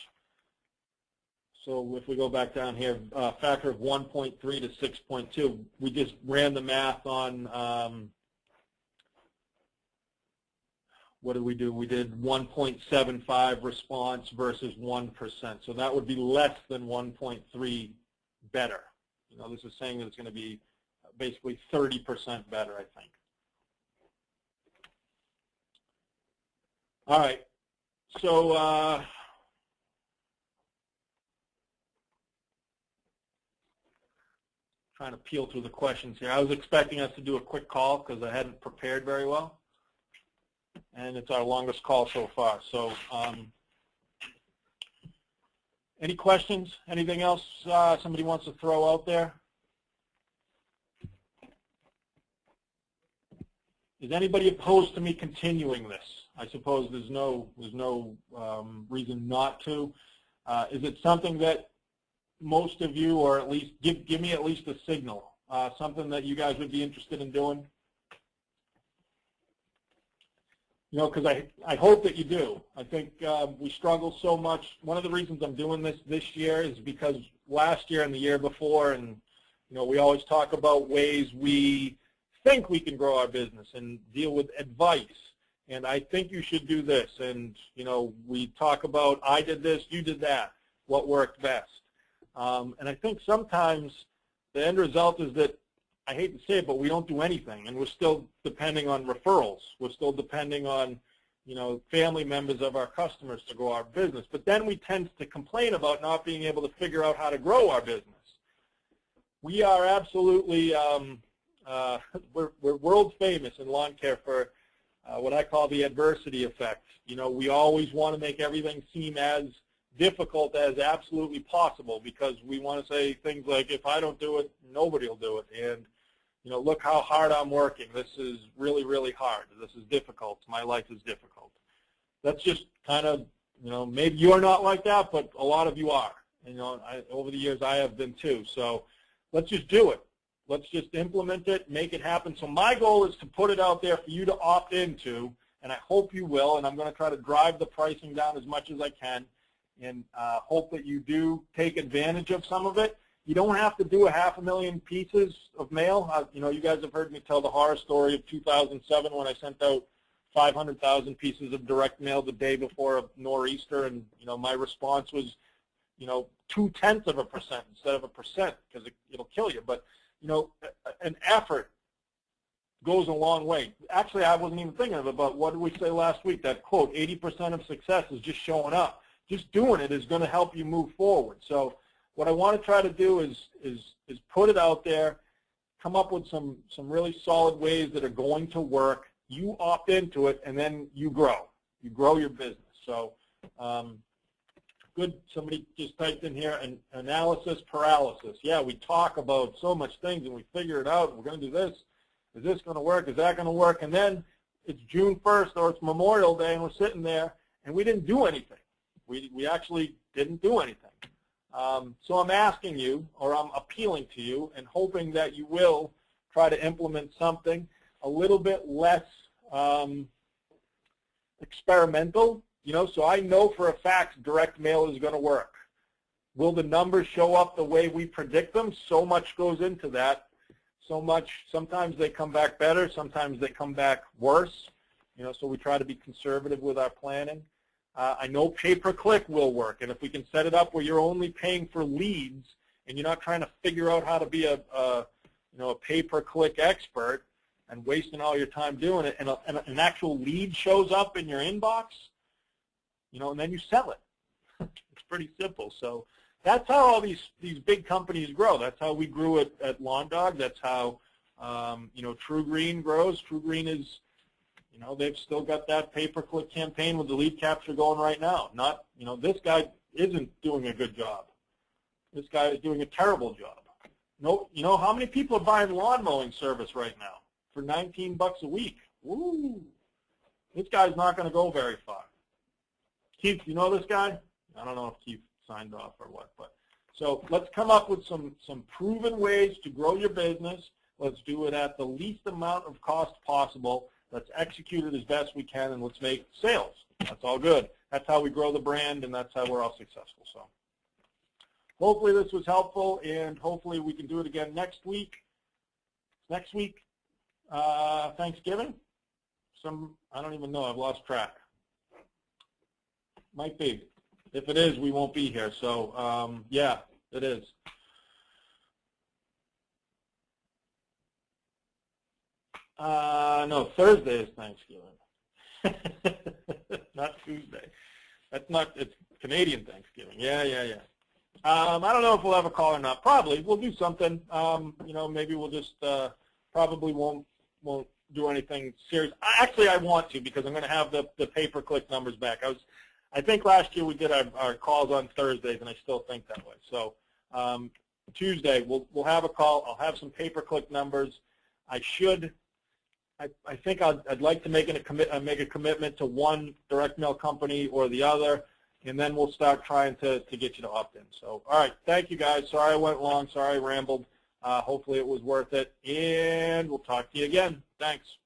so if we go back down here, factor of 1.3 to 6.2, we just ran the math on, what did we do? We did 1.75 response versus 1%. So that would be less than 1.3 better. You know, this is saying that it's going to be basically 30% better, I think. All right. So trying to peel through the questions here. I was expecting us to do a quick call because I hadn't prepared very well. And it's our longest call so far. So any questions? Anything else somebody wants to throw out there? Is anybody opposed to me continuing this? I suppose there's no reason not to. Is it something that most of you, or at least give me at least a signal, something that you guys would be interested in doing? You know, because I hope that you do. I think we struggle so much. One of the reasons I'm doing this year is because last year and the year before, and you know, we always talk about ways we think we can grow our business and deal with advice. And I think you should do this. And you know, we talk about I did this, you did that. What worked best? And I think sometimes the end result is that, I hate to say it, but we don't do anything, and we're still depending on referrals. We're still depending on, you know, family members of our customers to grow our business. But then we tend to complain about not being able to figure out how to grow our business. We are absolutely, we're world famous in lawn care for what I call the adversity effect. You know, we always want to make everything seem as difficult as absolutely possible because we want to say things like, if I don't do it, nobody will do it. And you know, look how hard I'm working. This is really, really hard. This is difficult. My life is difficult. That's just kind of, you know, maybe you're not like that, but a lot of you are. And, you know, over the years I have been too. So let's just do it. Let's just implement it, make it happen. So my goal is to put it out there for you to opt into, and I hope you will. And I'm going to try to drive the pricing down as much as I can, and hope that you do take advantage of some of it. You don't have to do 500,000 pieces of mail. You know, you guys have heard me tell the horror story of 2007 when I sent out 500,000 pieces of direct mail the day before a nor'easter, and you know, my response was, you know, 0.2% instead of 1% because it'll kill you. But you know, an effort goes a long way. Actually, I wasn't even thinking of it, but what did we say last week? That quote, 80% of success is just showing up. Just doing it is going to help you move forward. So what I want to try to do is put it out there, come up with some really solid ways that are going to work. You opt into it, and then you grow. You grow your business. So good. Somebody just typed in here, analysis paralysis. Yeah, we talk about so much things, and we figure it out. We're going to do this. Is this going to work? Is that going to work? And then it's June 1st or it's Memorial Day, and we're sitting there, and we didn't do anything. We actually didn't do anything. So I'm asking you, or I'm appealing to you, and hoping that you will try to implement something a little bit less experimental. You know, so I know for a fact direct mail is going to work. Will the numbers show up the way we predict them? So much goes into that. So much. Sometimes they come back better. Sometimes they come back worse. You know, so we try to be conservative with our planning. I know pay-per-click will work, and if we can set it up where you're only paying for leads and you're not trying to figure out how to be a pay-per-click expert and wasting all your time doing it, and an actual lead shows up in your inbox, you know, and then you sell it. It's pretty simple. So that's how all these big companies grow. That's how we grew at Lawn Dog. That's how you know, True Green grows. True Green is, you know, they've still got that pay-per-click campaign with the lead capture going right now. Not, you know, this guy isn't doing a good job. This guy is doing a terrible job. No, you know, how many people are buying lawn mowing service right now for $19 a week? Woo! This guy's not going to go very far. Keith, you know this guy? I don't know if Keith signed off or what, but so let's come up with some proven ways to grow your business Let's do it at the least amount of cost possible. Let's execute it as best we can, and let's make sales. That's all good. That's how we grow the brand, and that's how we're all successful. So hopefully this was helpful, and hopefully we can do it again next week. Next week, Thanksgiving? I don't even know. I've lost track. Might be. If it is, we won't be here. So, yeah, it is. No, Thursday is Thanksgiving. Not Tuesday. That's not, it's Canadian Thanksgiving. Yeah. I don't know if we'll have a call or not. Probably. We'll do something. You know, maybe we'll just, probably won't do anything serious. Actually, I want to, because I'm going to have the pay-per-click numbers back. I think last year we did our calls on Thursdays, and I still think that way. So Tuesday, we'll have a call. I'll have some pay-per-click numbers. I think I'd like to make a commitment to one direct mail company or the other, and then we'll start trying to get you to opt in. So, all right, thank you guys. Sorry I went long. Sorry I rambled. Hopefully it was worth it, and we'll talk to you again. Thanks.